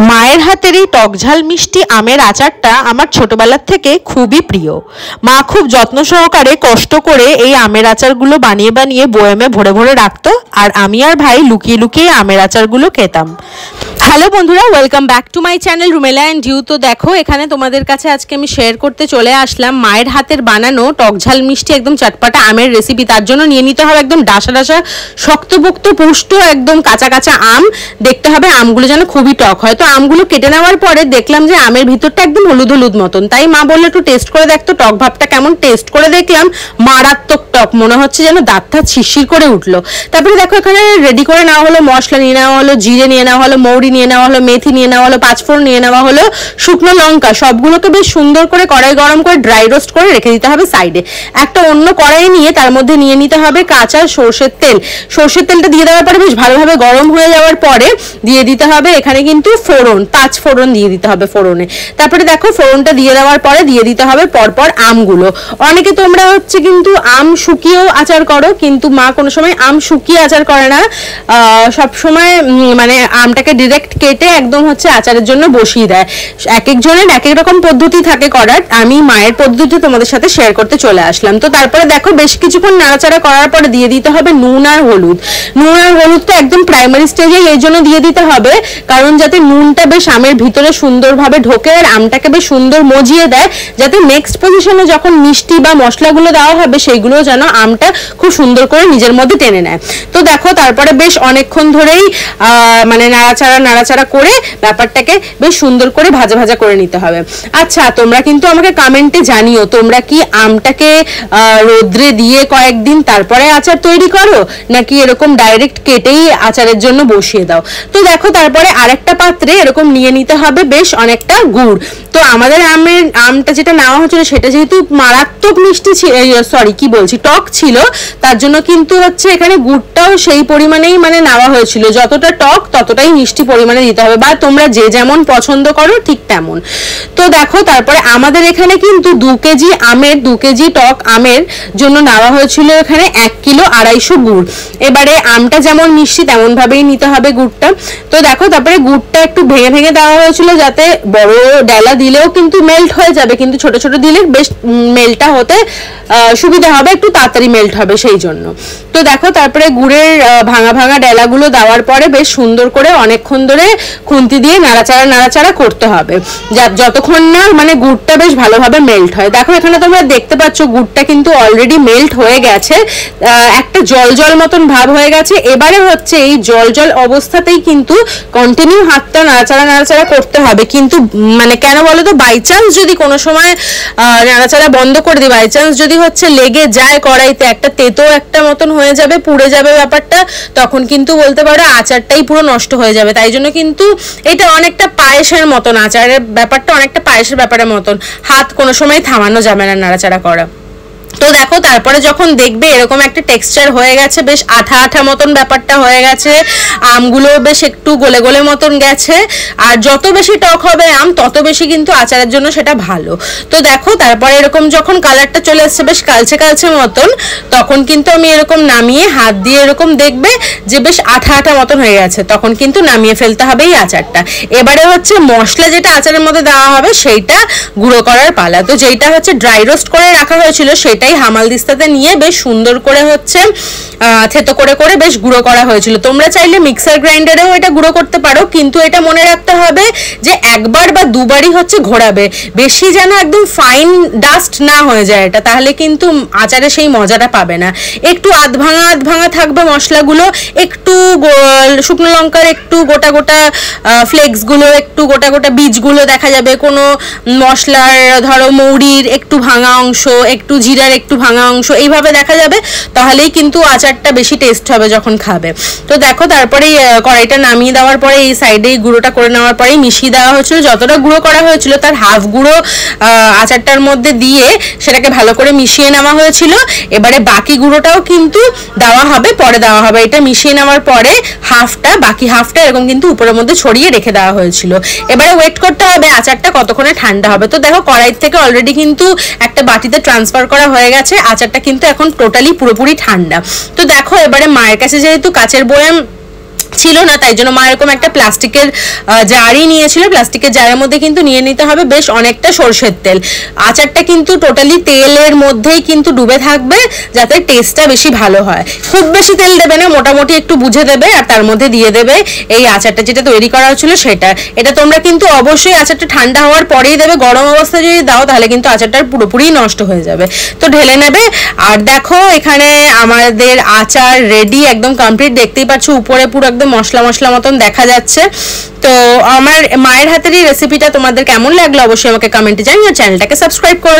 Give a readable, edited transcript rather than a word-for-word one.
মায়ের হাতের এই টকঝাল মিষ্টি আমের আচারটা আমার ছোটবেলার থেকে খুবই প্রিয়। মা খুব যত্ন সহকারে কষ্ট করে এই আমের আচারগুলো বানিয়ে বানিয়ে বয়ামে ভরে ভরে রাখতো, আর আমি আর ভাই লুকিয়ে লুকিয়ে আমের আচারগুলো খেতাম। হ্যালো বন্ধুরা, welcome back to my channel Rumela and you. তো দেখো, এখানে তোমাদের কাছে আজকে আমি শেয়ার করতে চলে আসলাম মায়ের হাতের বানানো টকঝাল মিষ্টি একদম চটপাটা আমের রেসিপি। তার জন্য নিয়ে নিতে হবে একদম ডাসা ডাসা শক্তপোক্ত পুষ্ট একদম কাঁচা কাঁচা আম। দেখতে হবে আমগুলো যেন খুবই টক হয়। তো আমগুলো কেটে নেওয়ার পরে দেখলাম যে আমের ভিতরটা একদম হলুদ হলুদ মতন, তাই মা বললো একটু টেস্ট করে দেখতো টক ভাবটা কেমন। টেস্ট করে দেখলাম মারাত্মক টক, মনে হচ্ছে যেন দাঁত ঠাত শিরশির করে উঠলো। তারপরে দেখো এখানে রেডি করে নেওয়া হলো মশলা, নিয়ে নেওয়া হলো জিরে, নিয়ে নেওয়া হলো মৌরি, নিয়ে নেওয়া হলো মেথি, নিয়ে নেওয়া হলো পাঁচফোড়ন, নিয়ে নেওয়া হলো শুকনো লঙ্কা। সবগুলোকে বেশ সুন্দর করে কড়াই গরম করে ড্রাই রোস্ট করে রেখে দিতে হবে সাইডে। একটা অন্য কড়াই নিয়ে তার মধ্যে নিয়ে নিতে হবে কাঁচা সর্ষের তেল। সর্ষের তেলটা দিয়ে দেওয়ার পরে বেশ ভালোভাবে গরম হয়ে যাওয়ার পরে দিয়ে দিতে হবে এখানে কিন্তু ফোড়ন, পাঁচ ফোড়ন দিয়ে দিতে হবে ফোড়নে। তারপরে দেখো ফোড়নটা দিয়ে দেওয়ার পরে দিয়ে দিতে হবে পরপর আমগুলো। অনেকে তোমরা হচ্ছে কিন্তু আম শুকিয়েও আচার করো, কিন্তু মা কোনো সময় আম শুকিয়ে আচার করে না, সব সময় মানে আমটাকে ডিরেক্ট কেটে একদম হচ্ছে আচারের জন্য বসিয়ে দেয়। এক একজনের এক এক রকম পদ্ধতি থাকে করার, আমি মায়ের পদ্ধতি তোমাদের সাথে শেয়ার করতে চলে আসলাম। তো তারপরে দেখো বেশ কিছুক্ষণ নাড়াচাড়া করার পরে দিয়ে দিতে হবে নুন আর হলুদ। নুন আর হলুদটা একদম প্রাইমারি স্টেজে এই জন্য দিয়ে দিতে হবে কারণ যাতে নুনটা বেশ আমের ভিতরে সুন্দরভাবে ঢোকে আর আমটাকে বেশ সুন্দর মজিয়ে দেয়, যাতে নেক্সট পজিশনে যখন মিষ্টি বা মশলাগুলো দেওয়া হবে সেইগুলো যেন আমটা খুব সুন্দর করে নিজের মধ্যে টেনে নেয়। তো দেখো তারপরে বেশ অনেকক্ষণ ধরেই মানে নাড়াচাড়া করে ব্যাপারটাকে বেশ সুন্দর করে ভাজা ভাজা করে নিতে হবে। আচ্ছা, তোমরা কিন্তু আমাকে কমেন্টে জানিও তোমরা কি আমটাকে রোদ্রে দিয়ে কয়েকদিন তারপরে আচার তৈরি করো, নাকি এরকম ডাইরেক্ট কেটেই আচারের জন্য বসিয়ে দাও। তো দেখো তারপরে আরেকটা পাত্রে এরকম নিয়ে নিতে হবে বেশ অনেকটা গুড়। তো আমাদের আমটা যেটা নেওয়া হচ্ছিল সেটা যেহেতু মারাত্মক মিষ্টি ছিল, সরি কি বলছি, টক ছিল, তার জন্য কিন্তু হচ্ছে এখানে গুড়টাও সেই পরিমাণেই মানে নেওয়া হয়েছিল, যতটা টক ততটাই মিষ্টি পরিমাণে দিতে হবে, বা তোমরা যে যেমন পছন্দ করো ঠিক তেমন। তো দেখো তারপরে আমাদের এখানে কিন্তু 2 কেজি টক আমের জন্য নেওয়া হয়েছিল এখানে 1 কিলো 250 গুড়। এবারে আমটা যেমন মিষ্টি তেমন ভাবেই নিতে হবে গুড়টা। তো দেখো তারপরে গুড়টা একটু ভেঙে ভেঙে দেওয়া হয়েছিল যাতে বড় ডেলা দিলেও কিন্তু মেল্ট হয়ে যাবে, কিন্তু ছোট ছোট দিলে বেশ মেল্টটা হতে সুবিধা হবে, একটু তাড়াতাড়ি মেল্ট হবে সেই জন্য। তো দেখো তারপরে গুড়ের ভাঙা ভাঙা ডেলাগুলো দেওয়ার পরে বেশ সুন্দর করে অনেকক্ষণ ধরে খুন্তি দিয়ে নাড়াচাড়া করতে হবে যতক্ষণ না মানে গুড়টা বেশ ভালোভাবে মেল্ট হয়। দেখো এখানে তোমরা দেখতে পাচ্ছ গুড়টা কিন্তু অলরেডি মেল্ট হয়ে গেছে, একটা জল জল মতন ভাব হয়ে গেছে। এবারে হচ্ছে এই জল জল অবস্থাতেই কিন্তু কন্টিনিউ হাতটা নাড়াচাড়া করতে হবে, কিন্তু মানে কেন বলো তো, বাই চান্স যদি কোনো সময় নাড়াচাড়া বন্ধ করে দিই, বাই চান্স যদি হচ্ছে লেগে যায় কড়াইতে, একটা তেতো একটা মতন হয়ে যাবে, পুড়ে যাবে ব্যাপারটা, তখন কিন্তু বলতে পারো আচারটাই পুরো নষ্ট হয়ে যাবে। তাই জন্য কিন্তু এটা অনেকটা পায়েসের মতন, আচারের ব্যাপারটা অনেকটা পায়েসের ব্যাপারের মতন, হাত কোনো সময় থামানো যাবে না নাড়াচাড়া করা। তো দেখো তারপরে যখন দেখবে এরকম একটা টেক্সচার হয়ে গেছে, বেশ আঠা আঠা মতন ব্যাপারটা হয়ে গেছে, আমগুলো বেশ একটু গলে গলে মতন গেছে, আর যত বেশি টক হবে আম তত বেশি কিন্তু আচারের জন্য সেটা ভালো। তো দেখো তারপরে এরকম যখন কালারটা চলে আসছে বেশ কালচে কালচে মতন, তখন কিন্তু আমি এরকম নামিয়ে হাত দিয়ে এরকম দেখবে যে বেশ আঠা আঠা মতন হয়ে গেছে, তখন কিন্তু নামিয়ে ফেলতে হবে এই আচারটা। এবারে হচ্ছে মশলা যেটা আচারের মধ্যে দেওয়া হবে সেইটা গুঁড়ো করার পালা। তো যেটা হচ্ছে ড্রাই রোস্ট করে রাখা হয়েছিল সেটাই হামাল দিস্তাতে নিয়ে বেশ সুন্দর করে হচ্ছে থেতো করে করে বেশ গুঁড়ো করা হয়েছিল। তোমরা চাইলে মিক্সার গ্রাইন্ডারেও এটা গুঁড়ো করতে পারো, কিন্তু এটা মনে রাখতে হবে যে একবার বা দুবারই হচ্ছে ঘোরাবে, বেশি যেন একদম ফাইন ডাস্ট না হয়ে যায় এটা, তাহলে কিন্তু আচারে সেই মজাটা পাবে না। একটু আধ ভাঙা থাকবে মশলাগুলো, একটু শুকনো লঙ্কার একটু গোটা গোটা ফ্লেক্সগুলো, একটু গোটা গোটা বীজগুলো দেখা যাবে, কোনো মশলার ধরো মৌরির একটু ভাঙা অংশ, একটু জিরার একটু ভাঙা অংশ, এইভাবে দেখা যাবে, তাহলেই কিন্তু আচারটা বেশি টেস্ট হবে যখন খাবে। তো দেখো তারপরে কড়াইটা নামিয়ে দেওয়ার পরে এই সাইডে গুঁড়োটা করে নেওয়ার পরে মিশিয়ে দেওয়া হয়েছিল, যতটা গুঁড়ো করা হয়েছিল তার হাফ গুঁড়ো আচারটার মধ্যে দিয়ে সেটাকে ভালো করে মিশিয়ে নেওয়া হয়েছিল। এবারে বাকি গুঁড়োটাও কিন্তু দেওয়া হবে, পরে দেওয়া হবে। এটা মিশিয়ে নেওয়ার পরে বাকি হাফটা এরকম কিন্তু উপরের মধ্যে ছড়িয়ে রেখে দেওয়া হয়েছিল। এবারে ওয়েট করতে হবে আচারটা কতক্ষণে ঠান্ডা হবে। তো দেখো কড়াই থেকে অলরেডি কিন্তু একটা বাটিতে ট্রান্সফার করা হয়ে গেছে, আচারটা কিন্তু এখন টোটালি পুরোপুরি ঠান্ডা। তো দেখো এবারে মায়ের কাছে যেহেতু কাচের বয়াম ছিল না, তাই জন্য মা এরকম একটা প্লাস্টিকের জারই নিয়েছিল। প্লাস্টিকের জারের মধ্যে কিন্তু নিয়ে নিতে হবে বেশ অনেকটা সরষের তেল। আচারটা কিন্তু টোটালি তেলের মধ্যেই কিন্তু ডুবে থাকবে, যাতে টেস্টটা বেশি ভালো হয়। খুব বেশি তেল দেবে না, মোটামুটি একটু বুঝে দেবে, আর তার মধ্যে দিয়ে দেবে এই আচারটা যেটা তৈরি করা হচ্ছিল সেটা। এটা তোমরা কিন্তু অবশ্যই আচারটা ঠান্ডা হওয়ার পরেই দেবে, গরম অবস্থায় যদি দাও তাহলে কিন্তু আচারটা পুরোপুরি নষ্ট হয়ে যাবে। তো ঢেলে নেবে। আর দেখো এখানে আমাদের আচার রেডি, একদম কমপ্লিট। দেখতেই পাচ্ছ উপরে পুরো একদম মশলা মশলা মতন দেখা যাচ্ছে। তো আমার মায়ের হাতের এই রেসিপিটা তোমাদের কেমন লাগলো অবশ্যই আমাকে কমেন্টে জানিও। চ্যানেলটাকে সাবস্ক্রাইব করো।